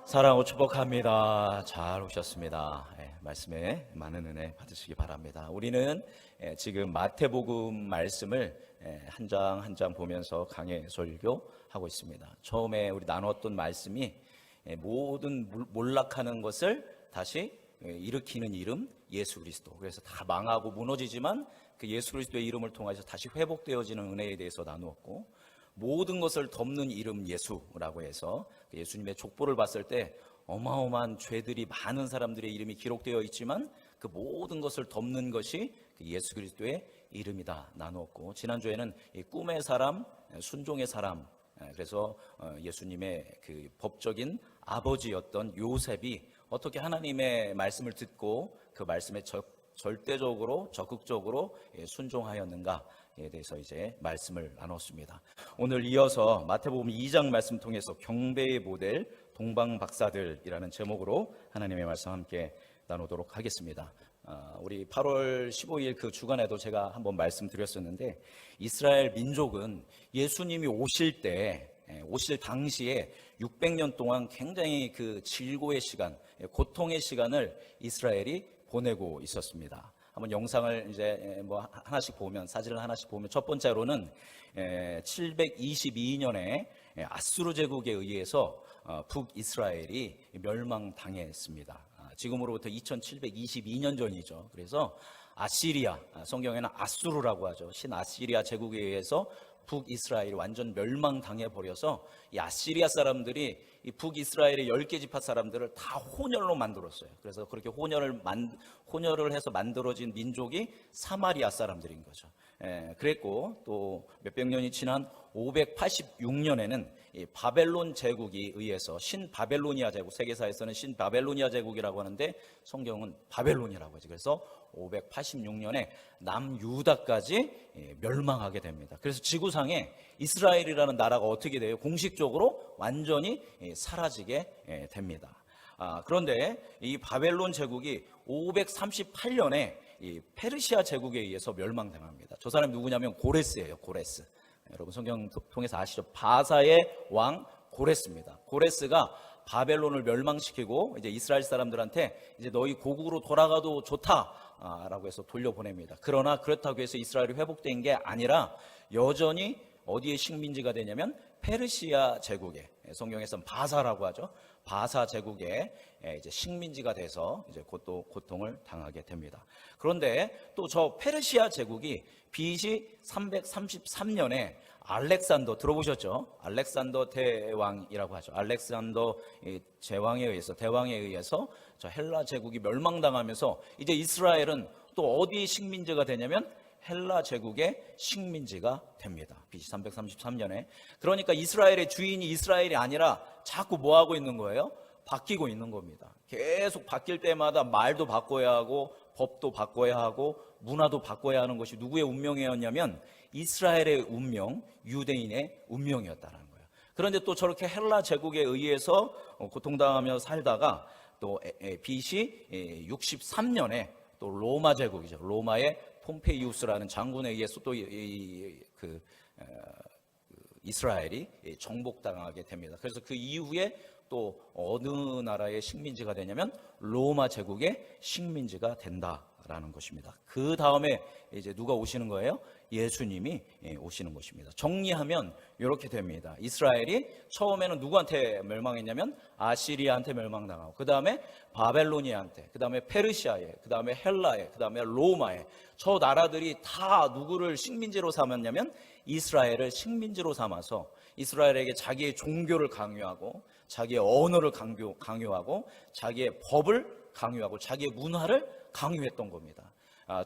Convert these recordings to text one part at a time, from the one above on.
사랑하고 축복합니다. 잘 오셨습니다. 말씀에 많은 은혜 받으시기 바랍니다. 우리는 지금 마태복음 말씀을 한 장 한 장 보면서 강해 설교하고 있습니다. 처음에 우리 나눴던 말씀이 모든 몰락하는 것을 다시 일으키는 이름 예수 그리스도. 그래서 다 망하고 무너지지만 그 예수 그리스도의 이름을 통해서 다시 회복되어지는 은혜에 대해서 나누었고, 모든 것을 덮는 이름 예수라고 해서 예수님의 족보를 봤을 때 어마어마한 죄들이 많은 사람들의 이름이 기록되어 있지만 그 모든 것을 덮는 것이 예수 그리스도의 이름이다 나누었고, 지난주에는 꿈의 사람, 순종의 사람, 그래서 예수님의 그 법적인 아버지였던 요셉이 어떻게 하나님의 말씀을 듣고 그 말씀에 절대적으로 적극적으로 순종하였는가에 대해서 이제 말씀을 나눴습니다. 오늘 이어서 마태복음 2장 말씀 통해서 경배의 모델 동방박사들이라는 제목으로 하나님의 말씀 함께 나누도록 하겠습니다. 우리 8월 15일 그 주간에도 제가 한번 말씀드렸었는데, 이스라엘 민족은 예수님이 오실 당시에 600년 동안 굉장히 그 질고의 시간, 고통의 시간을 이스라엘이 보내고 있었습니다. 한번 영상을 이제 뭐 하나씩 보면, 사진을 하나씩 보면, 첫 번째로는 722년에 아수르 제국에 의해서 북이스라엘이 멸망당했습니다. 지금으로부터 2722년 전이죠. 그래서 아시리아, 성경에는 아수르라고 하죠. 신아시리아 제국에 의해서 북이스라엘이 완전 멸망당해 버려서 이 아시리아 사람들이 이 북이스라엘의 10개 지파 사람들을 다 혼혈로 만들었어요. 그래서 그렇게 혼혈을 해서 만들어진 민족이 사마리아 사람들인 거죠. 그랬고, 또 몇백 년이 지난 586년에는 이 바벨론 제국이 의해서 신바벨로니아 제국, 세계사에서는 신바벨로니아 제국이라고 하는데 성경은 바벨론이라고 하죠. 그래서 586년에 남유다까지 멸망하게 됩니다. 그래서 지구상에 이스라엘이라는 나라가 어떻게 돼요? 공식적으로 완전히 사라지게 됩니다. 그런데 이 바벨론 제국이 538년에 이 페르시아 제국에 의해서 멸망당합니다. 저 사람이 누구냐면 고레스예요. 고레스. 여러분 성경 통해서 아시죠? 바사의 왕 고레스입니다. 고레스가 바벨론을 멸망시키고 이제 이스라엘 사람들한테 이제 너희 고국으로 돌아가도 좋다라고 해서 돌려보냅니다. 그러나 그렇다고 해서 이스라엘이 회복된 게 아니라 여전히 어디에 식민지가 되냐면 페르시아 제국에, 성경에서는 바사라고 하죠. 바사 제국에 이제 식민지가 돼서 이제 고통을 당하게 됩니다. 그런데 또 저 페르시아 제국이 BC 333년에 알렉산더 들어보셨죠? 알렉산더 대왕이라고 하죠. 알렉산더 대왕에 의해서 저 헬라 제국이 멸망당하면서 이제 이스라엘은 또 어디 식민지가 되냐면 헬라 제국의 식민지가 됩니다. BC 333년에. 그러니까 이스라엘의 주인이 이스라엘이 아니라 자꾸 뭐 하고 있는 거예요? 바뀌고 있는 겁니다. 계속 바뀔 때마다 말도 바꿔야 하고 법도 바꿔야 하고 문화도 바꿔야 하는 것이 누구의 운명이었냐면 이스라엘의 운명, 유대인의 운명이었다는 거예요. 그런데 또 저렇게 헬라 제국에 의해서 고통당하며 살다가 또 BC 63년에 또 로마 제국이죠. 로마의 폼페이우스라는 장군에 의해서 또 이스라엘이 정복당하게 됩니다. 그래서 그 이후에 또 어느 나라의 식민지가 되냐면 로마 제국의 식민지가 된다라는 것입니다. 그 다음에 이제 누가 오시는 거예요? 예수님이 오시는 것입니다. 정리하면 이렇게 됩니다. 이스라엘이 처음에는 누구한테 멸망했냐면 아시리아한테 멸망당하고, 그 다음에 바벨로니아한테, 그 다음에 페르시아에, 그 다음에 헬라에, 그 다음에 로마에, 저 나라들이 다 누구를 식민지로 삼았냐면 이스라엘을 식민지로 삼아서 이스라엘에게 자기의 종교를 강요하고 자기의 언어를 강요하고 자기의 법을 강요하고 자기의 문화를 강요했던 겁니다.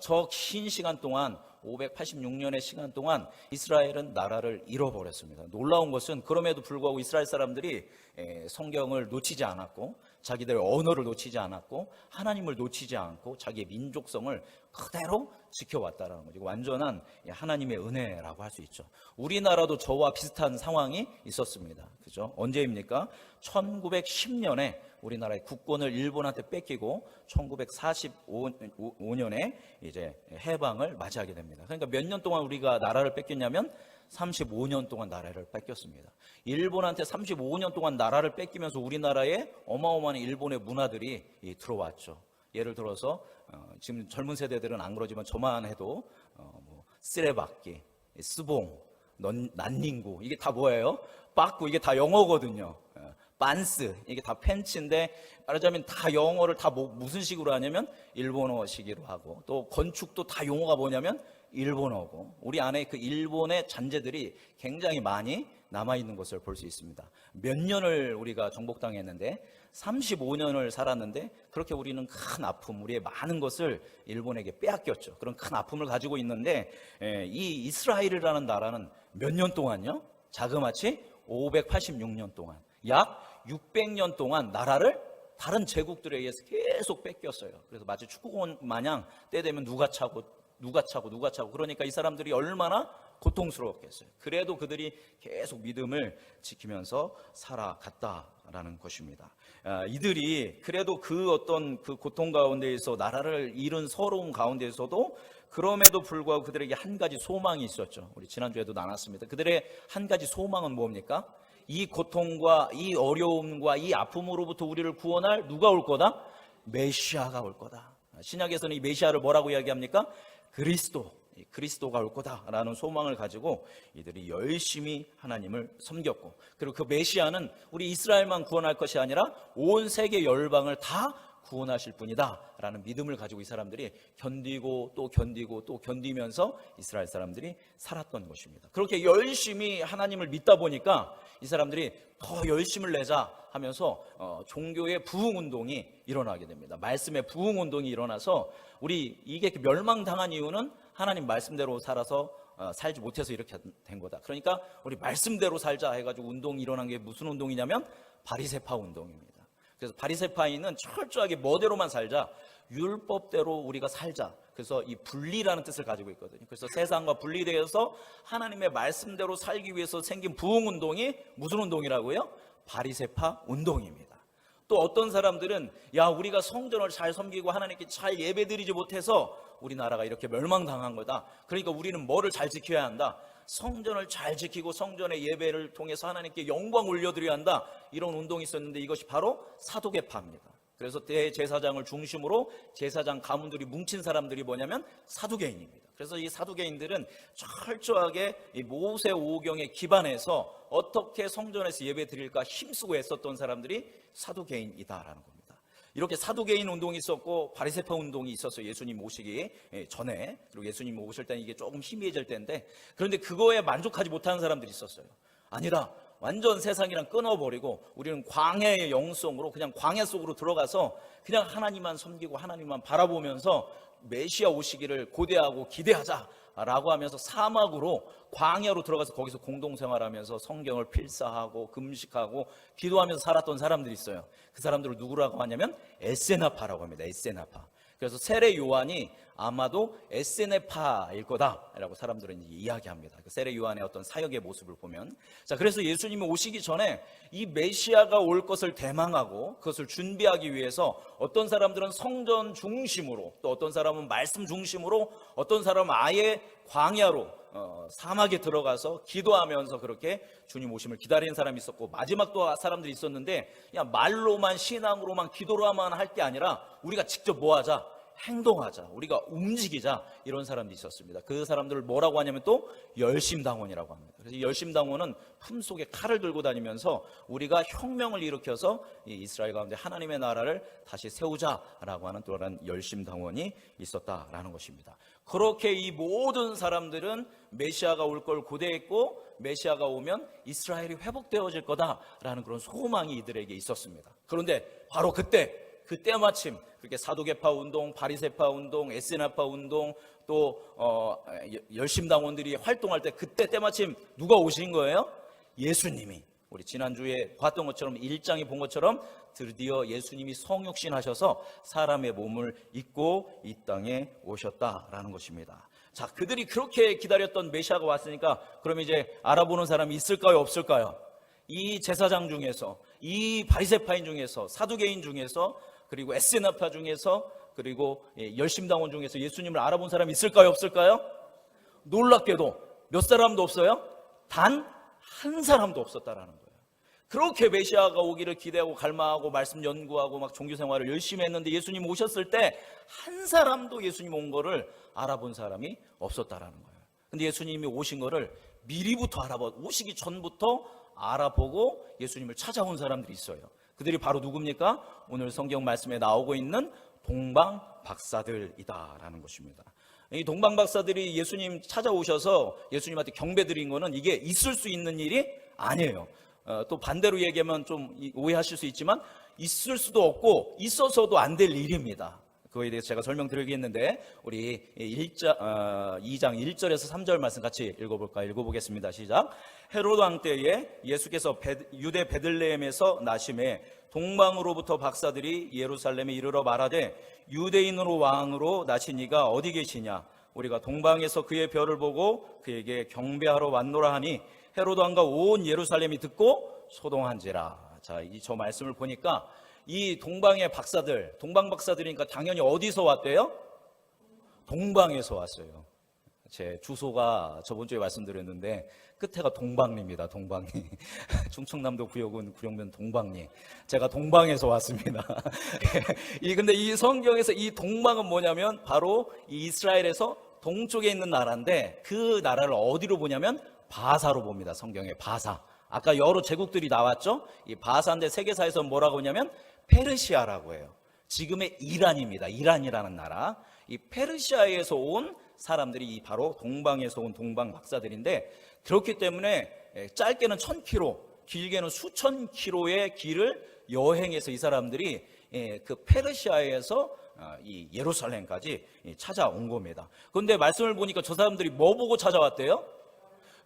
저 긴 시간 동안 586년의 시간 동안 이스라엘은 나라를 잃어버렸습니다. 놀라운 것은 그럼에도 불구하고 이스라엘 사람들이 성경을 놓치지 않았고 자기들의 언어를 놓치지 않았고 하나님을 놓치지 않고 자기의 민족성을 그대로 지켜왔다는 거죠. 완전한 하나님의 은혜라고 할 수 있죠. 우리나라도 저와 비슷한 상황이 있었습니다. 그죠? 언제입니까? 1910년에 우리나라의 국권을 일본한테 뺏기고 1945년에 이제 해방을 맞이하게 됩니다. 그러니까 몇 년 동안 우리가 나라를 뺏겼냐면 35년 동안 나라를 뺏겼습니다. 일본한테 35년 동안 나라를 뺏기면서 우리나라에 어마어마한 일본의 문화들이 들어왔죠. 예를 들어서 지금 젊은 세대들은 안 그러지만 저만 해도 쓰레받기, 스봉, 난닝구 이게 다 뭐예요? 빠꾸 이게 다 영어거든요. 반스 이게 다 팬츠인데 말하자면 다 영어를 다 무슨 식으로 하냐면 일본어식으로 하고, 또 건축도 다 용어가 뭐냐면 일본어고, 우리 안에 그 일본의 잔재들이 굉장히 많이 남아있는 것을 볼 수 있습니다. 몇 년을 우리가 정복당했는데 35년을 살았는데 그렇게 우리는 큰 아픔, 우리의 많은 것을 일본에게 빼앗겼죠. 그런 큰 아픔을 가지고 있는데 이 이스라엘이라는 나라는 몇 년 동안요? 자그마치 586년 동안, 약 600년 동안 나라를 다른 제국들에 의해서 계속 뺏겼어요. 그래서 마치 축구공 마냥 때 되면 누가 차고 그러니까 이 사람들이 얼마나 고통스러웠겠어요. 그래도 그들이 계속 믿음을 지키면서 살아갔다라는 것입니다. 이들이 그래도 그 어떤 그 고통 가운데에서 나라를 잃은 서러움 가운데에서도 그럼에도 불구하고 그들에게 한 가지 소망이 있었죠. 우리 지난주에도 나눴습니다. 그들의 한 가지 소망은 뭡니까? 이 고통과 이 어려움과 이 아픔으로부터 우리를 구원할 누가 올 거다? 메시아가 올 거다. 신약에서는 이 메시아를 뭐라고 이야기합니까? 그리스도가 올 거다라는 소망을 가지고 이들이 열심히 하나님을 섬겼고, 그리고 그 메시아는 우리 이스라엘만 구원할 것이 아니라 온 세계 열방을 다 구원하실 분이다 라는 믿음을 가지고 이 사람들이 견디고 또 견디면서 이스라엘 사람들이 살았던 것입니다. 그렇게 열심히 하나님을 믿다 보니까 이 사람들이 더 열심을 내자 하면서 종교의 부흥운동이 일어나게 됩니다. 말씀의 부흥운동이 일어나서 우리 이게 멸망당한 이유는 하나님 말씀대로 살아서 살지 못해서 이렇게 된 거다. 그러니까 우리 말씀대로 살자 해가지고 운동이 일어난 게 무슨 운동이냐면 바리새파 운동입니다. 그래서 바리새파인은 철저하게 뭐대로만 살자, 율법대로 우리가 살자. 그래서 이 분리라는 뜻을 가지고 있거든요. 그래서 세상과 분리되어서 하나님의 말씀대로 살기 위해서 생긴 부흥운동이 무슨 운동이라고요? 바리새파 운동입니다. 또 어떤 사람들은 우리가 성전을 잘 섬기고 하나님께 잘 예배드리지 못해서 우리나라가 이렇게 멸망당한 거다. 그러니까 우리는 뭐를 잘 지켜야 한다? 성전을 잘 지키고 성전의 예배를 통해서 하나님께 영광 올려드려야 한다. 이런 운동이 있었는데 이것이 바로 사두개파입니다. 그래서 대제사장을 중심으로 제사장 가문들이 뭉친 사람들이 뭐냐면 사두개인입니다. 그래서 이 사두개인들은 철저하게 이 모세 오경에 기반해서 어떻게 성전에서 예배 드릴까 힘쓰고 애썼던 사람들이 사두개인이다라는 겁니다. 이렇게 사두개인 운동이 있었고 바리새파 운동이 있었어요. 예수님 오시기 전에. 그리고 예수님 오실 때는 이게 조금 희미해질 때인데, 그런데 그거에 만족하지 못하는 사람들이 있었어요. 아니다, 완전 세상이랑 끊어버리고 우리는 광야의 영성으로 그냥 광야 속으로 들어가서 그냥 하나님만 섬기고 하나님만 바라보면서 메시아 오시기를 고대하고 기대하자라고 하면서 사막으로 광야로 들어가서 거기서 공동생활하면서 성경을 필사하고 금식하고 기도하면서 살았던 사람들이 있어요. 그 사람들을 누구라고 하냐면 에세나파라고 합니다. 에세나파. 그래서 세례 요한이 아마도 에세네파일 거다라고 사람들은 이야기합니다. 그 세례 요한의 어떤 사역의 모습을 보면, 자, 그래서 예수님이 오시기 전에 이 메시아가 올 것을 대망하고 그것을 준비하기 위해서 어떤 사람들은 성전 중심으로, 또 어떤 사람은 말씀 중심으로, 어떤 사람은 아예 광야로 사막에 들어가서 기도하면서 그렇게 주님 오심을 기다리는 사람이 있었고, 마지막 또 사람들이 있었는데 그냥 말로만 신앙으로만 기도로만 할 게 아니라 우리가 직접 뭐 하자? 행동하자, 우리가 움직이자, 이런 사람들이 있었습니다. 그 사람들을 뭐라고 하냐면 또 열심당원이라고 합니다. 그래서 열심당원은 품속에 칼을 들고 다니면서 우리가 혁명을 일으켜서 이 이스라엘 가운데 하나님의 나라를 다시 세우자라고 하는 또 다른 열심당원이 있었다라는 것입니다. 그렇게 이 모든 사람들은 메시아가 올 걸 고대했고, 메시아가 오면 이스라엘이 회복되어질 거다라는 그런 소망이 이들에게 있었습니다. 그런데 바로 그때 마침 그렇게 사두개파 운동, 바리새파 운동, 에세나파 운동, 또 열심당원들이 활동할 때 그때 때마침 누가 오신 거예요? 예수님이. 우리 지난주에 봤던 것처럼 1장에 본 것처럼 드디어 예수님이 성육신 하셔서 사람의 몸을 입고 이 땅에 오셨다라는 것입니다. 자, 그들이 그렇게 기다렸던 메시아가 왔으니까 그럼 이제 알아보는 사람이 있을까요, 없을까요? 이 제사장 중에서, 이 바리새파인 중에서, 사두개인 중에서, 그리고 에세나파 중에서, 그리고 열심당원 중에서 예수님을 알아본 사람이 있을까요, 없을까요? 놀랍게도 몇 사람도 없어요? 단 한 사람도 없었다라는 거예요. 그렇게 메시아가 오기를 기대하고 갈망하고 말씀 연구하고 막 종교 생활을 열심히 했는데 예수님 오셨을 때 한 사람도 예수님 온 거를 알아본 사람이 없었다라는 거예요. 근데 예수님이 오신 거를 미리부터 오시기 전부터 알아보고 예수님을 찾아온 사람들이 있어요. 그들이 바로 누굽니까? 오늘 성경 말씀에 나오고 있는 동방 박사들이다라는 것입니다. 이 동방 박사들이 예수님 찾아오셔서 예수님한테 경배드린 거는 이게 있을 수 있는 일이 아니에요. 또 반대로 얘기하면 좀 오해하실 수 있지만 있을 수도 없고 있어서도 안 될 일입니다. 그거에 대해서 제가 설명드리겠는데 우리 2장 1절에서 3절 말씀 같이 읽어보겠습니다. 시작. 헤로드 왕 때에 예수께서 유대 베들레헴에서 나심에 동방으로부터 박사들이 예루살렘에 이르러 말하되 유대인으로 왕으로 나신 이가 어디 계시냐? 우리가 동방에서 그의 별을 보고 그에게 경배하러 왔노라 하니 헤로드 왕과 온 예루살렘이 듣고 소동한지라. 자, 저 말씀을 보니까 이 동방의 박사들, 동방 박사들이니까 당연히 어디서 왔대요? 동방에서 왔어요. 제 주소가 저번 주에 말씀드렸는데 끝에가 동방리입니다. 동방리. 충청남도 구역은 구룡면 동방리. 제가 동방에서 왔습니다. 근데 이 성경에서 이 동방은 뭐냐면 바로 이 이스라엘에서 동쪽에 있는 나라인데 그 나라를 어디로 보냐면 바사로 봅니다. 성경에 바사. 아까 여러 제국들이 나왔죠? 이 바사인데 세계사에서 뭐라고 하냐면 페르시아라고 해요. 지금의 이란입니다. 이란이라는 나라. 이 페르시아에서 온 사람들이 바로 동방에서 온 동방 박사들인데 그렇기 때문에 짧게는 1000km, 길게는 수천 킬로의 길을 여행해서 이 사람들이 그 페르시아에서 이 예루살렘까지 찾아온 겁니다. 그런데 말씀을 보니까 저 사람들이 뭐 보고 찾아왔대요?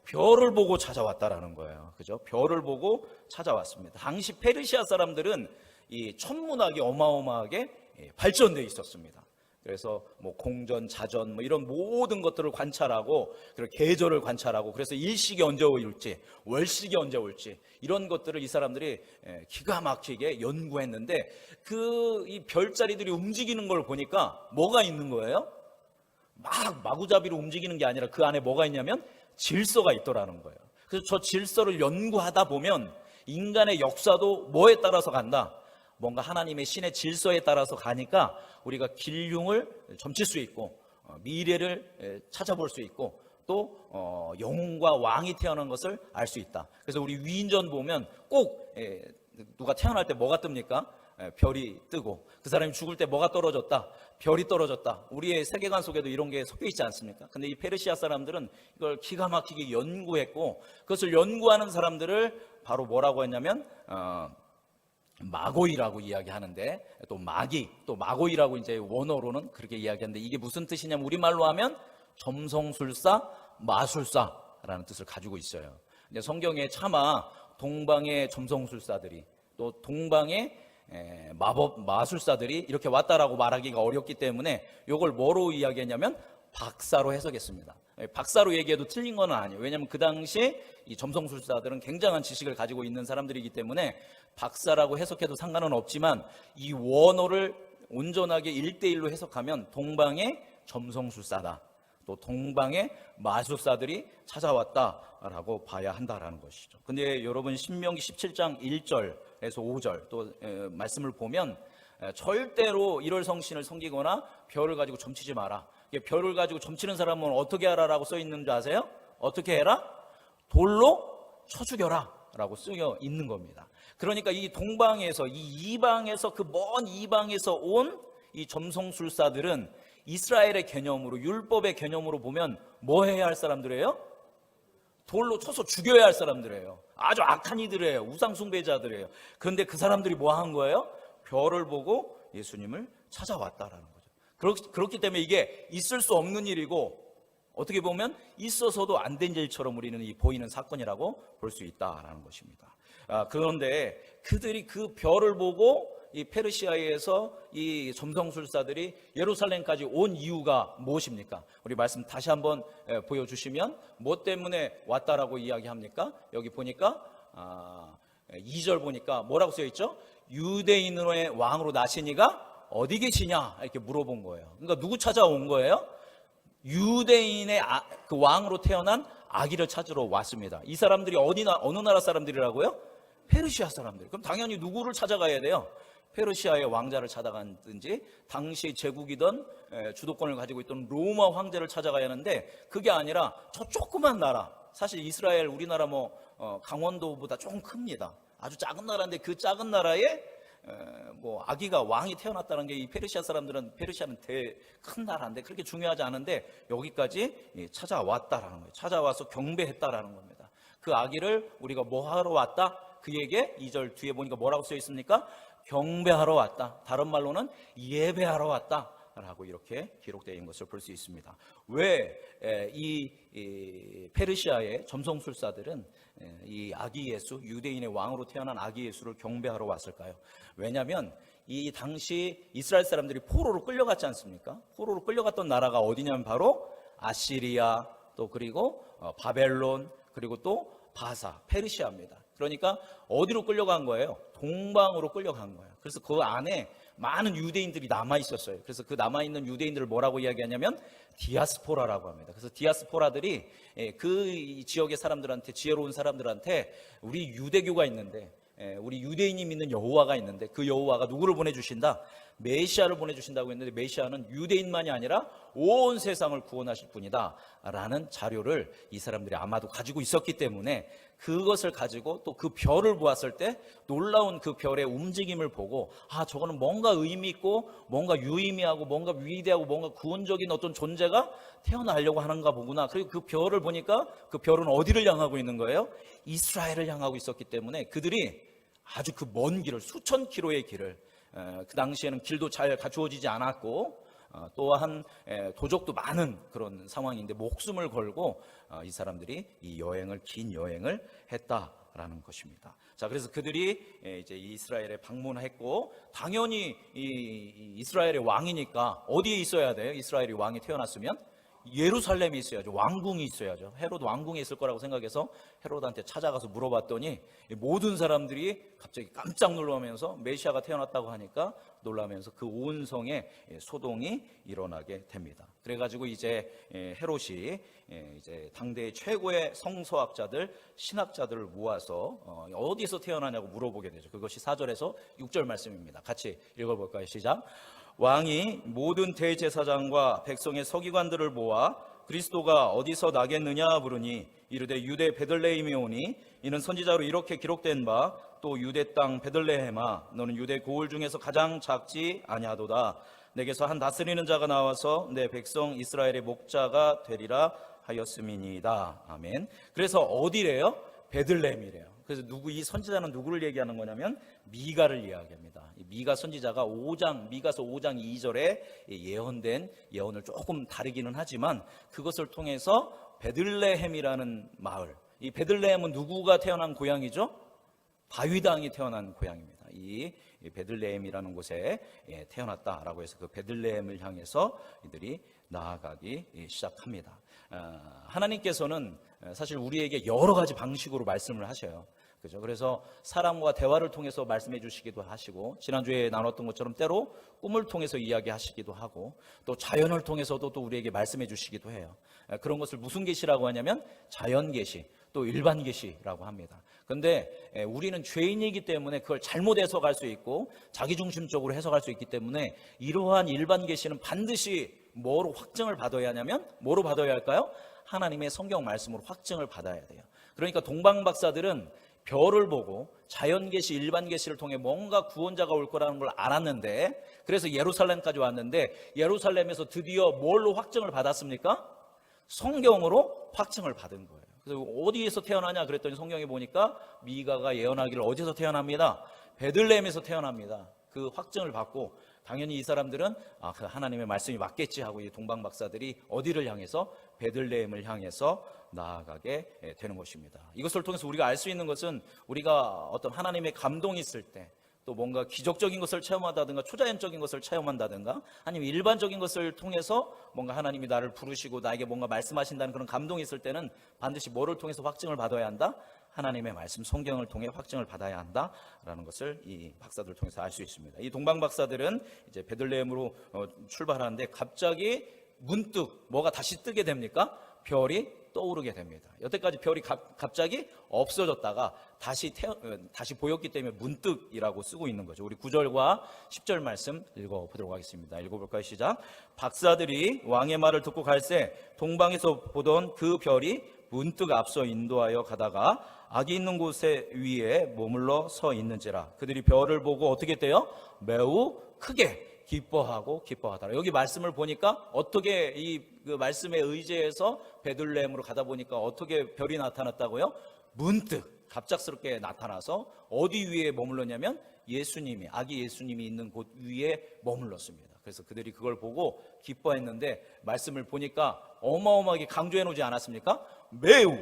별을 보고 찾아왔다라는 거예요. 그죠? 별을 보고 찾아왔습니다. 당시 페르시아 사람들은 이 천문학이 어마어마하게 발전되어 있었습니다. 그래서 뭐 공전, 자전 뭐 이런 모든 것들을 관찰하고 그리고 계절을 관찰하고 그래서 일식이 언제 올지, 월식이 언제 올지 이런 것들을 이 사람들이 기가 막히게 연구했는데 그 이 별자리들이 움직이는 걸 보니까 뭐가 있는 거예요? 막 마구잡이로 움직이는 게 아니라 그 안에 뭐가 있냐면 질서가 있더라는 거예요. 그래서 저 질서를 연구하다 보면 인간의 역사도 뭐에 따라서 간다? 뭔가 하나님의 신의 질서에 따라서 가니까 우리가 길흉을 점칠 수 있고 미래를 찾아볼 수 있고 또 영웅과 왕이 태어난 것을 알 수 있다. 그래서 우리 위인전 보면 꼭 누가 태어날 때 뭐가 뜹니까? 별이 뜨고 그 사람이 죽을 때 뭐가 떨어졌다? 별이 떨어졌다. 우리의 세계관 속에도 이런 게 섞여 있지 않습니까? 근데 이 페르시아 사람들은 이걸 기가 막히게 연구했고 그것을 연구하는 사람들을 바로 뭐라고 했냐면 마고이라고 이야기하는데 또 마기, 또 마고이라고 이제 원어로는 그렇게 이야기하는데 이게 무슨 뜻이냐면 우리말로 하면 점성술사, 마술사라는 뜻을 가지고 있어요. 근데 성경에 차마 동방의 점성술사들이 또 동방의 마법 마술사들이 이렇게 왔다라고 말하기가 어렵기 때문에 이걸 뭐로 이야기했냐면 박사로 해석했습니다. 박사로 얘기해도 틀린 건 아니에요. 왜냐하면 그 당시 이 점성술사들은 굉장한 지식을 가지고 있는 사람들이기 때문에 박사라고 해석해도 상관은 없지만 이 원어를 온전하게 1대1로 해석하면 동방의 점성술사다. 또 동방의 마술사들이 찾아왔다라고 봐야 한다라는 것이죠. 근데 여러분 신명기 17장 1절에서 5절 또 말씀을 보면 절대로 일월 성신을 섬기거나 별을 가지고 점치지 마라. 별을 가지고 점치는 사람은 어떻게 하라라고 써 있는 줄 아세요? 어떻게 해라? 돌로 쳐 죽여라 라고 쓰여 있는 겁니다. 그러니까 이 동방에서 이 이방에서 그 먼 이방에서 온 이 점성술사들은 이스라엘의 개념으로 율법의 개념으로 보면 뭐 해야 할 사람들이에요? 돌로 쳐서 죽여야 할 사람들이에요. 아주 악한 이들이에요. 우상 숭배자들이에요. 그런데 그 사람들이 뭐 한 거예요? 별을 보고 예수님을 찾아왔다라는 거죠. 그렇기 때문에 이게 있을 수 없는 일이고 어떻게 보면 있어서도 안 된 일처럼 우리는 이 보이는 사건이라고 볼 수 있다라는 것입니다. 그런데 그들이 그 별을 보고 이 페르시아에서 이 점성술사들이 예루살렘까지 온 이유가 무엇입니까? 우리 말씀 다시 한번 보여주시면 뭐 때문에 왔다라고 이야기합니까? 여기 보니까 2절 보니까 뭐라고 쓰여 있죠? 유대인의 왕으로 나신 이가 어디 계시냐 이렇게 물어본 거예요. 그러니까 누구 찾아온 거예요? 유대인의 그 왕으로 태어난 아기를 찾으러 왔습니다. 이 사람들이 어느 나라 사람들이라고요? 페르시아 사람들. 그럼 당연히 누구를 찾아가야 돼요? 페르시아의 왕자를 찾아갔든지 당시 제국이던 주도권을 가지고 있던 로마 황제를 찾아가야 하는데, 그게 아니라 저 조그만 나라, 사실 이스라엘 우리나라 강원도보다 조금 큽니다. 아주 작은 나라인데 그 작은 나라에 아기가 왕이 태어났다는 게 이 페르시아는 큰 나라인데 그렇게 중요하지 않은데 여기까지 찾아왔다라는 거예요. 찾아와서 경배했다라는 겁니다. 그 아기를 우리가 뭐 하러 왔다? 그에게 2절 뒤에 보니까 뭐라고 써 있습니까? 경배하러 왔다. 다른 말로는 예배하러 왔다 라고 이렇게 기록되어 있는 것을 볼 수 있습니다. 왜 이 페르시아의 점성술사들은 이 아기 예수, 유대인의 왕으로 태어난 아기 예수를 경배하러 왔을까요? 왜냐하면 이 당시 이스라엘 사람들이 포로로 끌려갔지 않습니까? 포로로 끌려갔던 나라가 어디냐면 바로 아시리아, 또 그리고 바벨론, 그리고 또 바사, 페르시아입니다. 그러니까 어디로 끌려간 거예요? 동방으로 끌려간 거예요. 그래서 그 안에 많은 유대인들이 남아 있었어요. 그래서 그 남아 있는 유대인들을 뭐라고 이야기하냐면 디아스포라라고 합니다. 그래서 디아스포라들이 그 지역의 사람들한테, 지혜로운 사람들한테 우리 유대교가 있는데, 우리 유대인이 믿는 여호와가 있는데 그 여호와가 누구를 보내주신다? 메시아를 보내주신다고 했는데, 메시아는 유대인만이 아니라 온 세상을 구원하실 분이다 라는 자료를 이 사람들이 아마도 가지고 있었기 때문에 그것을 가지고 또 그 별을 보았을 때 놀라운 그 별의 움직임을 보고, 저거는 뭔가 의미 있고 뭔가 유의미하고 뭔가 위대하고 뭔가 구원적인 어떤 존재가 태어나려고 하는가 보구나. 그리고 그 별을 보니까 그 별은 어디를 향하고 있는 거예요? 이스라엘을 향하고 있었기 때문에 그들이 아주 그 먼 길을, 수천 킬로의 길을, 그 당시에는 길도 잘 갖추어지지 않았고 또한 도적도 많은 그런 상황인데 목숨을 걸고 이 사람들이 긴 여행을 했다라는 것입니다. 자, 그래서 그들이 이제 이스라엘에 방문했고, 당연히 이 이스라엘의 왕이니까 어디에 있어야 돼요? 이스라엘이 왕이 태어났으면 예루살렘에 있어야죠. 왕궁이 있어야죠. 헤롯 왕궁에 있을 거라고 생각해서 헤롯한테 찾아가서 물어봤더니 모든 사람들이 갑자기 깜짝 놀라면서 메시아가 태어났다고 하니까 놀라면서 그 온 성에 소동이 일어나게 됩니다. 그래가지고 이제 헤롯이 이제 당대의 최고의 성서학자들, 신학자들을 모아서 어디서 태어나냐고 물어보게 되죠. 그것이 4절에서 6절 말씀입니다. 같이 읽어볼까요? 시작. 왕이 모든 대제사장과 백성의 서기관들을 모아 그리스도가 어디서 나겠느냐 부르니 이르되 유대 베들레헴에 오니 이는 선지자로 이렇게 기록된 바 또 유대 땅 베들레헴아 너는 유대 고을 중에서 가장 작지 아니하도다. 내게서 한 다스리는 자가 나와서 내 백성 이스라엘의 목자가 되리라 하였음이니이다. 아멘. 그래서 어디래요? 베들레헴이래요. 그래서 이 선지자는 누구를 얘기하는 거냐면 미가를 이야기합니다. 미가 선지자가 미가서 5장 2절에 예언된 예언을 조금 다르기는 하지만 그것을 통해서 베들레헴이라는 마을, 이 베들레헴은 누구가 태어난 고향이죠? 다윗 왕이 태어난 고향입니다. 이 베들레헴이라는 곳에 태어났다라고 해서 그 베들레헴을 향해서 이들이 나아가기 시작합니다. 하나님께서는 사실 우리에게 여러 가지 방식으로 말씀을 하셔요. 그죠? 그래서 사람과 대화를 통해서 말씀해 주시기도 하시고, 지난주에 나눴던 것처럼 때로 꿈을 통해서 이야기하시기도 하고, 또 자연을 통해서도 또 우리에게 말씀해 주시기도 해요. 그런 것을 무슨 계시라고 하냐면 자연 계시, 또 일반 계시라고 합니다. 그런데 우리는 죄인이기 때문에 그걸 잘못 해석할 수 있고 자기중심적으로 해석할 수 있기 때문에 이러한 일반 계시는 반드시 뭐로 확증을 받아야 하냐면, 뭐로 받아야 할까요? 하나님의 성경 말씀으로 확증을 받아야 돼요. 그러니까 동방 박사들은 별을 보고 자연 계시, 일반 계시를 통해 뭔가 구원자가 올 거라는 걸 알았는데, 그래서 예루살렘까지 왔는데 예루살렘에서 드디어 뭘로 확증을 받았습니까? 성경으로 확증을 받은 거예요. 그래서 어디에서 태어나냐 그랬더니 성경에 보니까 미가가 예언하기를 어디서 태어납니다? 베들레헴에서 태어납니다. 그 확증을 받고 당연히 이 사람들은 그 하나님의 말씀이 맞겠지 하고 이 동방 박사들이 어디를 향해서? 베들레헴을 향해서 나아가게 되는 것입니다. 이것을 통해서 우리가 알 수 있는 것은, 우리가 어떤 하나님의 감동이 있을 때, 또 뭔가 기적적인 것을 체험한다든가 초자연적인 것을 체험한다든가 아니면 일반적인 것을 통해서 뭔가 하나님이 나를 부르시고 나에게 뭔가 말씀하신다는 그런 감동이 있을 때는 반드시 뭐를 통해서 확증을 받아야 한다? 하나님의 말씀, 성경을 통해 확증을 받아야 한다라는 것을 이 박사들을 통해서 알 수 있습니다. 이 동방 박사들은 이제 베들레헴으로 출발하는데 갑자기 문득 뭐가 다시 뜨게 됩니까? 별이 떠오르게 됩니다. 여태까지 별이 갑자기 없어졌다가 다시 보였기 때문에 문득이라고 쓰고 있는 거죠. 우리 9절과 10절 말씀 읽어보도록 하겠습니다. 읽어볼까요? 시작. 박사들이 왕의 말을 듣고 갈새 동방에서 보던 그 별이 문득 앞서 인도하여 가다가 악이 있는 곳에 위에 머물러 서 있는지라. 그들이 별을 보고 어떻게 돼요? 매우 크게 기뻐하더라. 여기 말씀을 보니까 어떻게 그 말씀에 의지해서 베들레헴으로 가다 보니까 어떻게 별이 나타났다고요? 문득 갑작스럽게 나타나서 어디 위에 머물렀냐면 아기 예수님이 있는 곳 위에 머물렀습니다. 그래서 그들이 그걸 보고 기뻐했는데 말씀을 보니까 어마어마하게 강조해 놓지 않았습니까? 매우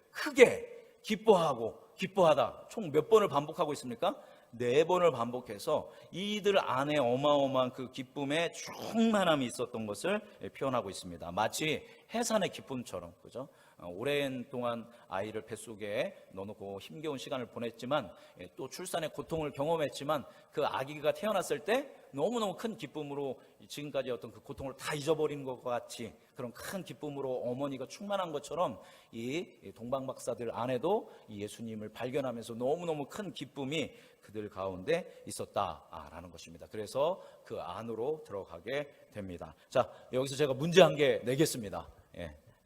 크게 기뻐하다. 총 몇 번을 반복하고 있습니까? 4번을 반복해서 이들 안에 어마어마한 그 기쁨의 충만함이 있었던 것을 표현하고 있습니다. 마치 해산의 기쁨처럼, 그죠? 오랜 동안 아이를 뱃속에 넣어놓고 힘겨운 시간을 보냈지만 또 출산의 고통을 경험했지만 그 아기가 태어났을 때 너무너무 큰 기쁨으로 지금까지 어떤 그 고통을 다 잊어버리는 것과 같이 그런 큰 기쁨으로 어머니가 충만한 것처럼 이 동방박사들 안에도 이 예수님을 발견하면서 너무너무 큰 기쁨이 그들 가운데 있었다라는 것입니다. 그래서 그 안으로 들어가게 됩니다. 자, 여기서 제가 문제 한 개 내겠습니다.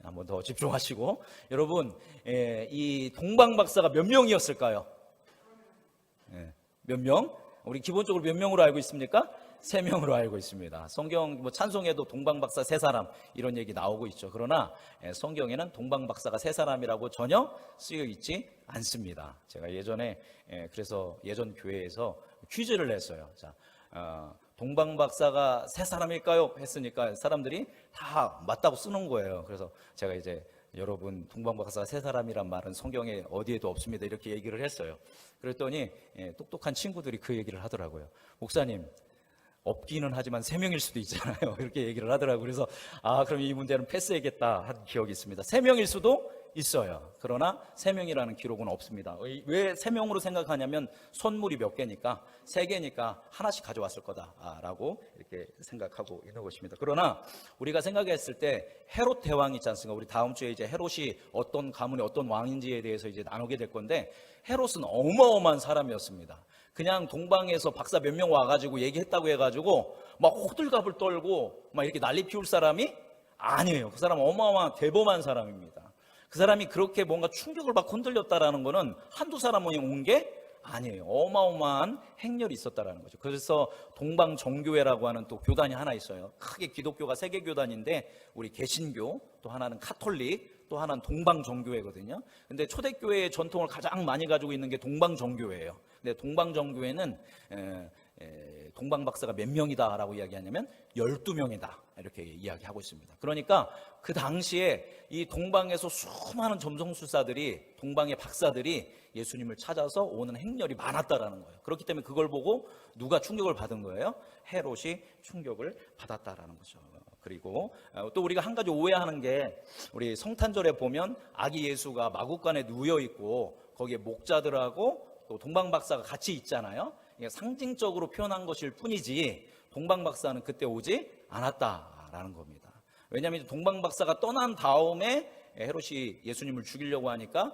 한번 더 집중하시고. 여러분, 이 동방박사가 몇 명이었을까요? 몇 명? 우리 기본적으로 몇 명으로 알고 있습니까? 3명으로 알고 있습니다. 성경 찬송에도 동방박사 3사람 이런 얘기 나오고 있죠. 그러나 성경에는 동방박사가 3사람이라고 전혀 쓰여 있지 않습니다. 제가 예전에 그래서 예전 교회에서 퀴즈를 냈어요. 자, 동방박사가 3사람일까요? 했으니까 사람들이 다 맞다고 쓰는 거예요. 그래서 제가 이제 여러분 동방박사가 3사람이란 말은 성경에 어디에도 없습니다. 이렇게 얘기를 했어요. 그랬더니 똑똑한 친구들이 그 얘기를 하더라고요. 목사님, 없기는 하지만 3명일 수도 있잖아요. 이렇게 얘기를 하더라고요. 그래서 그럼 이 문제는 패스해야겠다 한 기억이 있습니다. 3명일 수도 있어요. 그러나 3명이라는 기록은 없습니다. 왜 3명으로 생각하냐면 선물이 몇 개니까 3개니까 하나씩 가져왔을 거다라고 이렇게 생각하고 있는 것입니다. 그러나 우리가 생각했을 때 헤롯 대왕이 있지 않습니까? 우리 다음 주에 이제 헤롯이 어떤 가문의 어떤 왕인지에 대해서 이제 나누게 될 건데 헤롯은 어마어마한 사람이었습니다. 그냥 동방에서 박사 몇 명 와가지고 얘기했다고 해가지고 막 호들갑을 떨고 막 이렇게 난리 피울 사람이 아니에요. 그 사람은 어마어마한 대범한 사람입니다. 그 사람이 그렇게 뭔가 충격을 받고 흔들렸다라는 거는 한두 사람이 온 게 아니에요. 어마어마한 행렬이 있었다라는 거죠. 그래서 동방정교회라고 하는 또 교단이 하나 있어요. 크게 기독교가 3개 교단인데 우리 개신교, 또 하나는 카톨릭, 또 하나는 동방정교회거든요. 근데 초대교회의 전통을 가장 많이 가지고 있는 게 동방정교회예요. 근데 동방정교회는 동방박사가 몇 명이다라고 이야기하냐면 12명이다 이렇게 이야기하고 있습니다. 그러니까 그 당시에 이 동방에서 수많은 점성술사들이, 동방의 박사들이 예수님을 찾아서 오는 행렬이 많았다라는 거예요. 그렇기 때문에 그걸 보고 누가 충격을 받은 거예요? 헤롯이 충격을 받았다라는 거죠. 그리고 또 우리가 한 가지 오해하는 게 우리 성탄절에 보면 아기 예수가 마구간에 누워 있고 거기에 목자들하고 또 동방박사가 같이 있잖아요. 이게 상징적으로 표현한 것일 뿐이지 동방박사는 그때 오지 않았다라는 겁니다. 왜냐하면 동방박사가 떠난 다음에 헤롯이 예수님을 죽이려고 하니까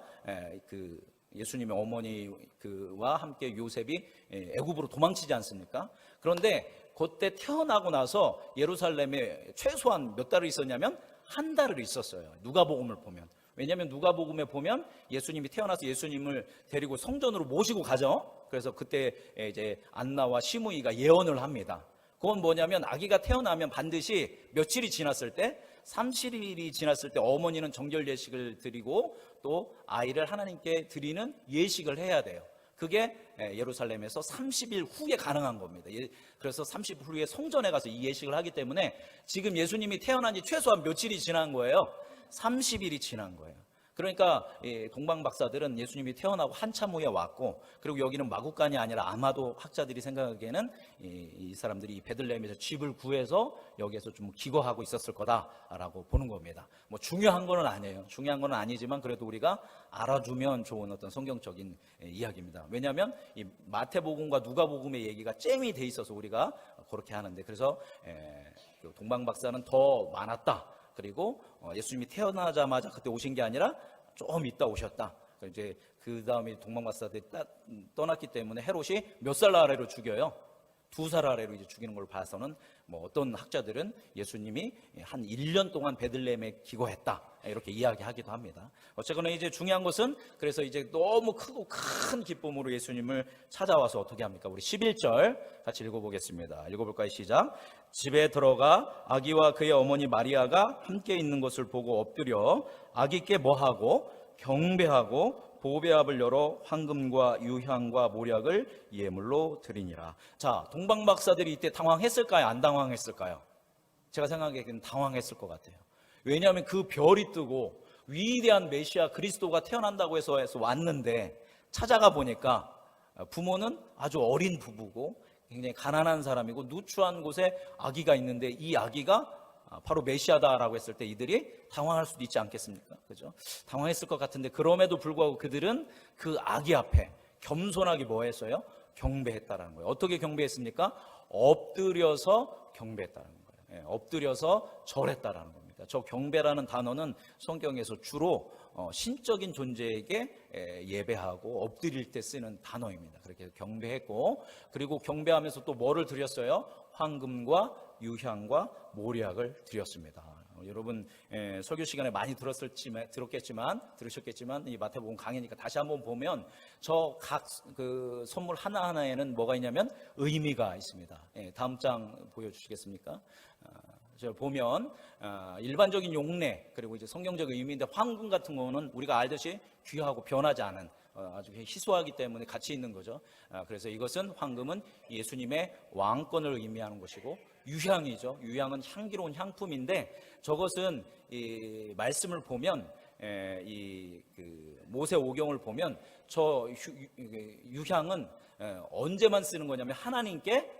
그 예수님의 어머니 그와 함께 요셉이 애굽으로 도망치지 않습니까? 그런데 그때 태어나고 나서 예루살렘에 최소한 몇 달을 있었냐면 한 달을 있었어요. 누가복음을 보면. 왜냐하면 누가복음에 보면 예수님이 태어나서 예수님을 데리고 성전으로 모시고 가죠. 그래서 그때 이제 안나와 시므이가 예언을 합니다. 그건 뭐냐면 아기가 태어나면 반드시 며칠이 지났을 때 30일이 지났을 때 어머니는 정결 예식을 드리고 또 아이를 하나님께 드리는 예식을 해야 돼요. 그게 예루살렘에서 30일 후에 가능한 겁니다. 그래서 30일 후에 성전에 가서 이 예식을 하기 때문에 지금 예수님이 태어난 지 최소한 며칠이 지난 거예요? 30일이 지난 거예요. 그러니까 동방박사들은 예수님이 태어나고 한참 후에 왔고, 그리고 여기는 마구간이 아니라 아마도 학자들이 생각하기에는 이 사람들이 베들레헴에서 집을 구해서 여기에서 좀 기거하고 있었을 거다라고 보는 겁니다. 뭐 중요한 건 아니에요. 중요한 건 아니지만 그래도 우리가 알아두면 좋은 어떤 성경적인 이야기입니다. 왜냐하면 이 마태복음과 누가복음의 얘기가 잼이 돼 있어서 우리가 그렇게 하는데, 그래서 동방박사는 더 많았다. 그리고 예수님이 태어나자마자 그때 오신 게 아니라 좀 있다 오셨다. 이제 그 다음에 동방박사들이 떠났기 때문에 헤롯이 몇 살 아래로 죽여요? 2살 아래로 이제 죽이는 걸 봐서는 뭐 어떤 학자들은 예수님이 한 1년 동안 베들레헴에 기거했다 이렇게 이야기하기도 합니다. 어쨌거나 이제 중요한 것은 그래서 이제 너무 크고 큰 기쁨으로 예수님을 찾아와서 어떻게 합니까? 우리 11절 같이 읽어보겠습니다. 읽어볼까요? 시작. 집에 들어가 아기와 그의 어머니 마리아가 함께 있는 것을 보고 엎드려 아기께 뭐하고 경배하고 보배압을 열어 황금과 유향과 모략을 예물로 드리니라. 자, 동방박사들이 이때 당황했을까요? 안 당황했을까요? 제가 생각하기에는 당황했을 것 같아요. 왜냐하면 그 별이 뜨고 위대한 메시아 그리스도가 태어난다고 해서 왔는데 찾아가 보니까 부모는 아주 어린 부부고 굉장히 가난한 사람이고 누추한 곳에 아기가 있는데 이 아기가 바로 메시아다라고 했을 때 이들이 당황할 수도 있지 않겠습니까? 그죠? 당황했을 것 같은데 그럼에도 불구하고 그들은 그 아기 앞에 겸손하게 뭐 했어요? 경배했다라는 거예요. 어떻게 경배했습니까? 엎드려서 경배했다는 거예요. 엎드려서 절했다라는 겁니다. 저 경배라는 단어는 성경에서 주로 신적인 존재에게 예배하고 엎드릴 때 쓰는 단어입니다. 그렇게 경배했고, 그리고 경배하면서 또 뭐를 드렸어요? 황금과 유향과 모략을 드렸습니다. 여러분 설교 시간에 많이 들으셨겠지만 이 마태복음 강의니까 다시 한번 보면 저 각 그 선물 하나하나에는 뭐가 있냐면 의미가 있습니다. 다음 장 보여주시겠습니까? 저 보면 일반적인 용례 그리고 이제 성경적 의미인데 황금 같은 거는 우리가 알듯이 귀하고 변하지 않은 아주 희소하기 때문에 같이 있는 거죠. 그래서 이것은 황금은 예수님의 왕권을 의미하는 것이고 유향이죠. 유향은 향기로운 향품인데 저것은 이 말씀을 보면 그 모세 오경을 보면 저 유향은 언제만 쓰는 거냐면 하나님께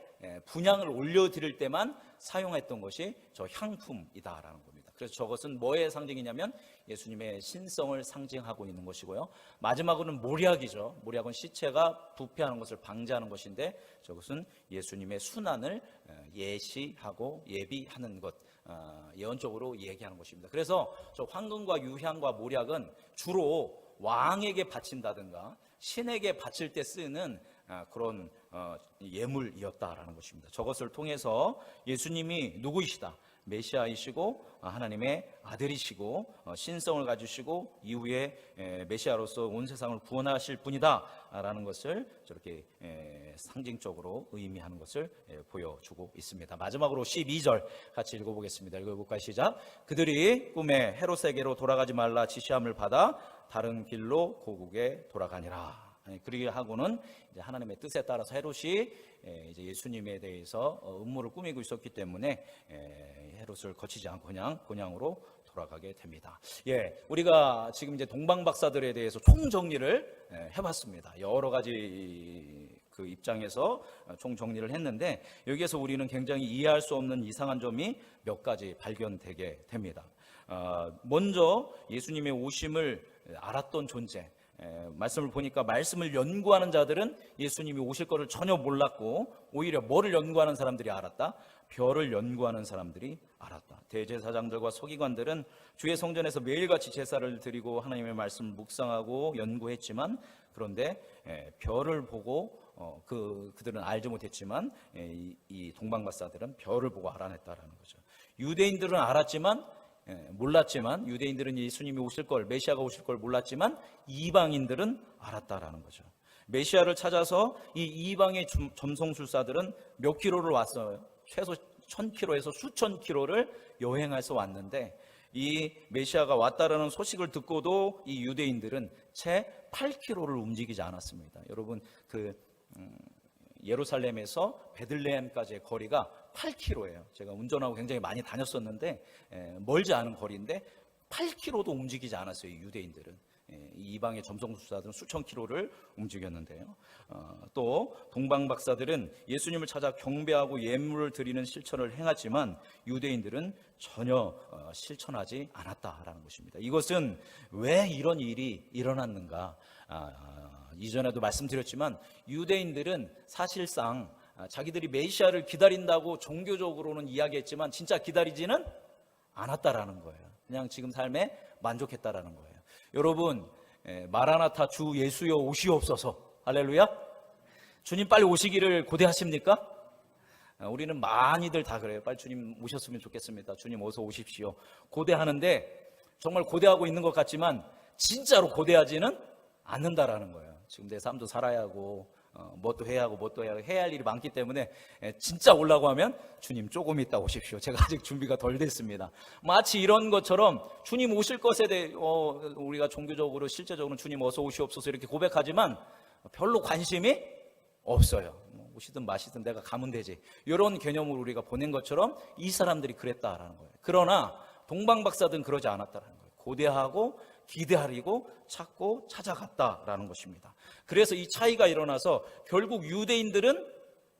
분향을 올려드릴 때만 사용했던 것이 저 향품이다라는 겁니다. 그래서 저것은 뭐의 상징이냐면 예수님의 신성을 상징하고 있는 것이고요. 마지막으로는 모략이죠. 모략은 시체가 부패하는 것을 방지하는 것인데 저것은 예수님의 순환을 예시하고 예비하는 것, 예언적으로 얘기하는 것입니다. 그래서 저 황금과 유향과 모략은 주로 왕에게 바친다든가 신에게 바칠 때 쓰는 그런 예물이었다라는 것입니다. 저것을 통해서 예수님이 누구이시다? 메시아이시고 하나님의 아들이시고 신성을 가지시고 이후에 메시아로서 온 세상을 구원하실 분이다라는 것을 저렇게 상징적으로 의미하는 것을 보여주고 있습니다. 마지막으로 12절 같이 읽어보겠습니다. 읽어볼까요? 시작. 그들이 꿈에 헤롯에게로 돌아가지 말라 지시함을 받아 다른 길로 고국에 돌아가니라. 그러게 하고는 이제 하나님의 뜻에 따라서 헤롯이 이제 예수님에 대해서 음모를 꾸미고 있었기 때문에 헤롯을 거치지 않고 그냥 곤양으로 돌아가게 됩니다. 우리가 지금 이제 동방 박사들에 대해서 총 정리를 해봤습니다. 여러 가지 그 입장에서 총 정리를 했는데 여기에서 우리는 굉장히 이해할 수 없는 이상한 점이 몇 가지 발견되게 됩니다. 먼저 예수님의 오심을 알았던 존재. 말씀을 보니까 말씀을 연구하는 자들은 예수님이 오실 것을 전혀 몰랐고 오히려 뭐를 연구하는 사람들이 알았다? 별을 연구하는 사람들이 알았다. 대제사장들과 서기관들은 주의 성전에서 매일같이 제사를 드리고 하나님의 말씀을 묵상하고 연구했지만 그런데 별을 보고 그들은 알지 못했지만 이 동방박사들은 별을 보고 알아냈다라는 거죠. 유대인들은 알았지만 몰랐지만 유대인들은 예수님이 오실 걸 메시아가 오실 걸 몰랐지만 이방인들은 알았다라는 거죠. 메시아를 찾아서 이 이방의 점성술사들은 몇 킬로를 왔어요. 최소 1000킬로에서 수천 킬로를 여행해서 왔는데 이 메시아가 왔다라는 소식을 듣고도 이 유대인들은 채 8킬로를 움직이지 않았습니다. 여러분 예루살렘에서 베들레헴까지의 거리가 8km예요. 제가 운전하고 굉장히 많이 다녔었는데 멀지 않은 거리인데 8km도 움직이지 않았어요. 유대인들은. 이방의 점성술사들은 수천 킬로를 움직였는데요. 또 동방박사들은 예수님을 찾아 경배하고 예물을 드리는 실천을 행하지만 유대인들은 전혀 실천하지 않았다라는 것입니다. 이것은 왜 이런 일이 일어났는가? 이전에도 말씀드렸지만 유대인들은 사실상 자기들이 메시아를 기다린다고 종교적으로는 이야기했지만 진짜 기다리지는 않았다라는 거예요. 그냥 지금 삶에 만족했다라는 거예요. 여러분, 마라나타 주 예수여 오시옵소서. 할렐루야. 주님 빨리 오시기를 고대하십니까? 우리는 많이들 다 그래요. 빨리 주님 오셨으면 좋겠습니다. 주님 어서 오십시오. 고대하는데 정말 고대하고 있는 것 같지만 진짜로 고대하지는 않는다라는 거예요. 지금 내 삶도 살아야 하고 뭣도 해야 하고 뭣도 해야 할 일이 많기 때문에 진짜 오려고 하면 주님 조금 있다 오십시오. 제가 아직 준비가 덜 됐습니다. 마치 이런 것처럼 주님 오실 것에 대해 우리가 종교적으로 실제적으로는 주님 어서 오시옵소서 이렇게 고백하지만 별로 관심이 없어요. 오시든 마시든 내가 가면 되지. 이런 개념으로 우리가 보낸 것처럼 이 사람들이 그랬다라는 거예요. 그러나 동방박사들은 그러지 않았다라는 거예요. 고대하고 기대하리고 찾고 찾아갔다라는 것입니다. 그래서 이 차이가 일어나서 결국 유대인들은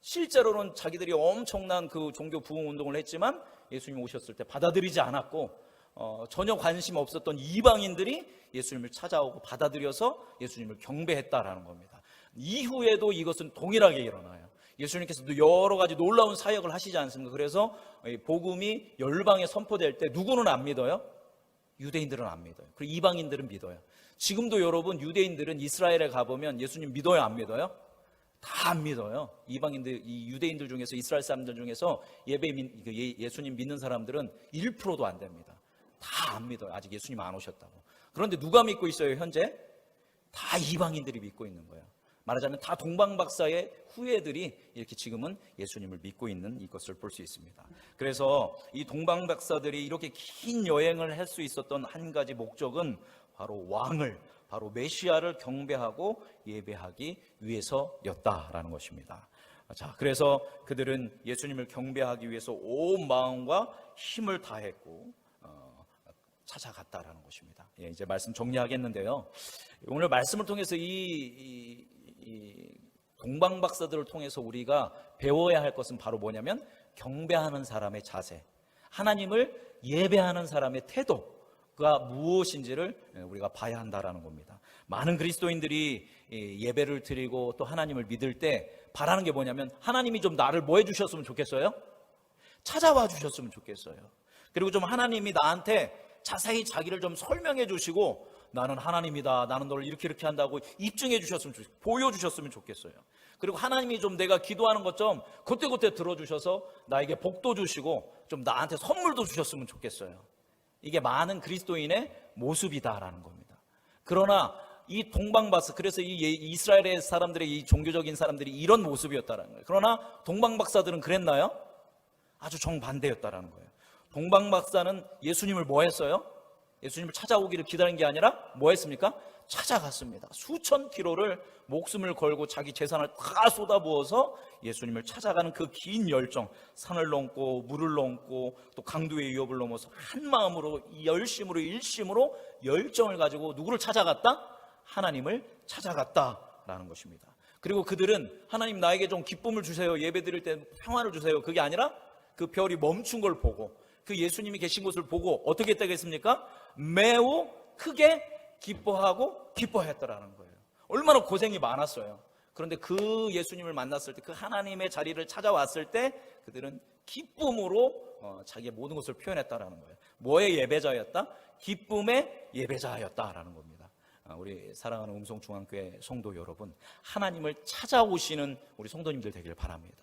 실제로는 자기들이 엄청난 그 종교 부흥 운동을 했지만 예수님 오셨을 때 받아들이지 않았고 전혀 관심 없었던 이방인들이 예수님을 찾아오고 받아들여서 예수님을 경배했다라는 겁니다. 이후에도 이것은 동일하게 일어나요. 예수님께서도 여러 가지 놀라운 사역을 하시지 않습니까? 그래서 복음이 열방에 선포될 때 누구는 안 믿어요? 유대인들은 안 믿어요. 그리고 이방인들은 믿어요. 지금도 여러분 유대인들은 이스라엘에 가보면 예수님 믿어요? 안 믿어요? 다 안 믿어요. 이방인들, 이 유대인들 중에서 이스라엘 사람들 중에서 예수님 믿는 사람들은 1%도 안 됩니다. 다 안 믿어요. 아직 예수님 안 오셨다고. 그런데 누가 믿고 있어요? 현재? 다 이방인들이 믿고 있는 거예요. 말하자면 다 동방박사의 후예들이 이렇게 지금은 예수님을 믿고 있는 이것을 볼 수 있습니다. 그래서 이 동방박사들이 이렇게 긴 여행을 할 수 있었던 한 가지 목적은 바로 왕을, 바로 메시아를 경배하고 예배하기 위해서였다라는 것입니다. 자, 그래서 그들은 예수님을 경배하기 위해서 온 마음과 힘을 다했고 찾아갔다라는 것입니다. 이제 말씀 정리하겠는데요. 오늘 말씀을 통해서 이 동방박사들을 통해서 우리가 배워야 할 것은 바로 뭐냐면 경배하는 사람의 자세, 하나님을 예배하는 사람의 태도가 무엇인지를 우리가 봐야 한다라는 겁니다. 많은 그리스도인들이 예배를 드리고 또 하나님을 믿을 때 바라는 게 뭐냐면 하나님이 좀 나를 뭐 해주셨으면 좋겠어요? 찾아와 주셨으면 좋겠어요. 그리고 좀 하나님이 나한테 자세히 자기를 좀 설명해 주시고 나는 하나님이다, 나는 너를 이렇게 한다고 입증해 주셨으면 좋겠어요. 보여주셨으면 좋겠어요. 그리고 하나님이 좀 내가 기도하는 것 좀 그때그때 들어주셔서 나에게 복도 주시고 좀 나한테 선물도 주셨으면 좋겠어요. 이게 많은 그리스도인의 모습이다라는 겁니다. 그러나 이 동방박사, 그래서 이 이스라엘의 사람들의 이 종교적인 사람들이 이런 모습이었다라는 거예요. 그러나 동방박사들은 그랬나요? 아주 정반대였다라는 거예요. 동방박사는 예수님을 뭐 했어요? 예수님을 찾아오기를 기다린 게 아니라 뭐 했습니까? 찾아갔습니다. 수천 킬로를 목숨을 걸고 자기 재산을 다 쏟아부어서 예수님을 찾아가는 그 긴 열정, 산을 넘고 물을 넘고 또 강도의 위협을 넘어서 한 마음으로 열심으로 일심으로 열정을 가지고 누구를 찾아갔다? 하나님을 찾아갔다라는 것입니다. 그리고 그들은 하나님 나에게 좀 기쁨을 주세요, 예배드릴 때 평화를 주세요, 그게 아니라 그 별이 멈춘 걸 보고 그 예수님이 계신 곳을 보고 어떻게 했다겠습니까? 매우 크게 기뻐하고 기뻐했더라는 거예요. 얼마나 고생이 많았어요. 그런데 그 예수님을 만났을 때, 그 하나님의 자리를 찾아왔을 때 그들은 기쁨으로 자기의 모든 것을 표현했다라는 거예요. 뭐의 예배자였다? 기쁨의 예배자였다라는 겁니다. 우리 사랑하는 음성중앙교회 성도 여러분, 하나님을 찾아오시는 우리 성도님들 되기를 바랍니다.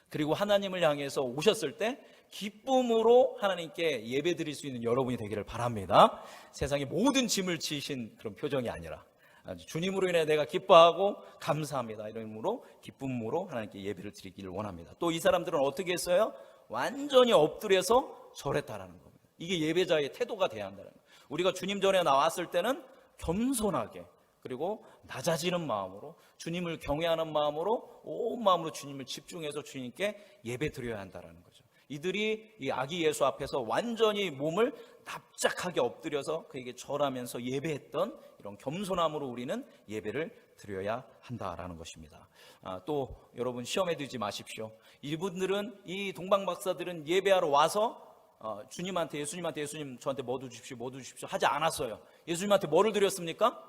그리고 하나님을 향해서 오셨을 때 기쁨으로 하나님께 예배드릴 수 있는 여러분이 되기를 바랍니다. 세상의 모든 짐을 지신 그런 표정이 아니라 주님으로 인해 내가 기뻐하고 감사합니다, 이런 의미로 기쁨으로 하나님께 예배를 드리기를 원합니다. 또 이 사람들은 어떻게 했어요? 완전히 엎드려서 절했다라는 겁니다. 이게 예배자의 태도가 돼야 한다는 거예요. 우리가 주님 전에 나왔을 때는 겸손하게, 그리고 낮아지는 마음으로, 주님을 경외하는 마음으로 온 마음으로 주님을 집중해서 주님께 예배 드려야 한다는 거죠. 이들이 이 아기 예수 앞에서 완전히 몸을 납작하게 엎드려서 그에게 절하면서 예배했던 이런 겸손함으로 우리는 예배를 드려야 한다라는 것입니다. 또 여러분 시험에 들지 마십시오. 이분들은, 이 동방박사들은 예배하러 와서 주님한테, 예수님 저한테 뭐 주십시오 하지 않았어요. 예수님한테 뭐를 드렸습니까?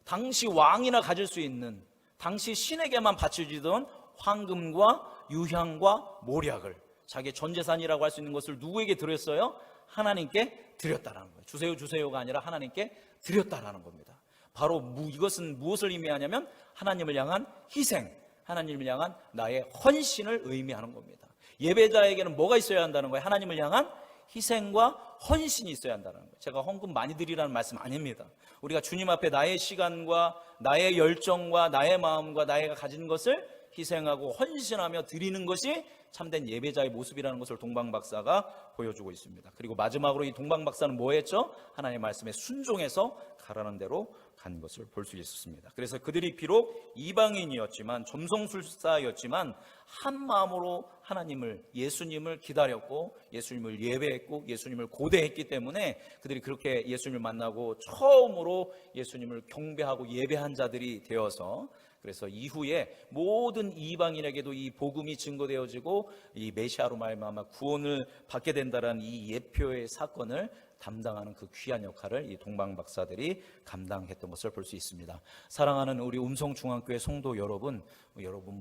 당시 왕이나 가질 수 있는, 당시 신에게만 바쳐지던 황금과 유향과 모략을, 자기의 전 재산이라고 할 수 있는 것을 누구에게 드렸어요? 하나님께 드렸다라는 거예요. 주세요 주세요가 아니라 하나님께 드렸다라는 겁니다. 바로 이것은 무엇을 의미하냐면 하나님을 향한 희생, 하나님을 향한 나의 헌신을 의미하는 겁니다. 예배자에게는 뭐가 있어야 한다는 거예요? 하나님을 향한 희생과 헌신이 있어야 한다는 거예요. 제가 헌금 많이 드리라는 말씀 아닙니다. 우리가 주님 앞에 나의 시간과 나의 열정과 나의 마음과 나의 가진 것을 희생하고 헌신하며 드리는 것이 참된 예배자의 모습이라는 것을 동방박사가 보여주고 있습니다. 그리고 마지막으로 이 동방박사는 뭐 했죠? 하나님의 말씀에 순종해서 가라는 대로 간 것을 볼 수 있었습니다. 그래서 그들이 비록 이방인이었지만, 점성술사였지만 한 마음으로 하나님을, 예수님을 기다렸고 예수님을 예배했고 예수님을 고대했기 때문에 그들이 그렇게 예수님을 만나고 처음으로 예수님을 경배하고 예배한 자들이 되어서, 그래서 이후에 모든 이방인에게도 이 복음이 증거되어지고 이 메시아로 말미암아 구원을 받게 된다는 이 예표의 사건을 담당하는 그 귀한 역할을 이 동방박사들이 감당했던 것을 볼 수 있습니다. 사랑하는 우리 음성중앙교회 성도 여러분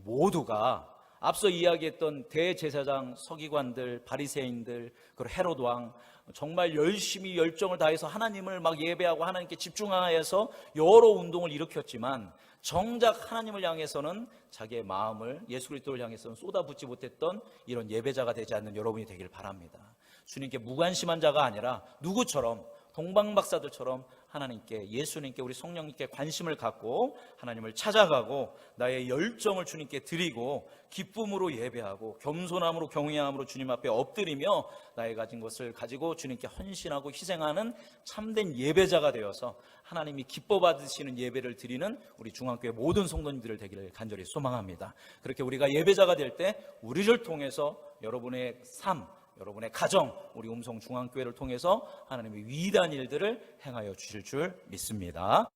모두가 앞서 이야기했던 대제사장, 서기관들, 바리새인들, 그리고 헤롯 왕, 정말 열심히 열정을 다해서 하나님을 막 예배하고 하나님께 집중하여서 여러 운동을 일으켰지만 정작 하나님을 향해서는 자기의 마음을 예수 그리스도를 향해서는 쏟아붓지 못했던 이런 예배자가 되지 않는 여러분이 되길 바랍니다. 주님께 무관심한 자가 아니라 누구처럼, 동방박사들처럼 하나님께, 예수님께, 우리 성령님께 관심을 갖고 하나님을 찾아가고 나의 열정을 주님께 드리고 기쁨으로 예배하고 겸손함으로 경외함으로 주님 앞에 엎드리며 나의 가진 것을 가지고 주님께 헌신하고 희생하는 참된 예배자가 되어서 하나님이 기뻐 받으시는 예배를 드리는 우리 중앙교회 모든 성도님들 되기를 간절히 소망합니다. 그렇게 우리가 예배자가 될 때 우리를 통해서 여러분의 삶, 여러분의 가정, 우리 음성중앙교회를 통해서 하나님의 위대한 일들을 행하여 주실 줄 믿습니다.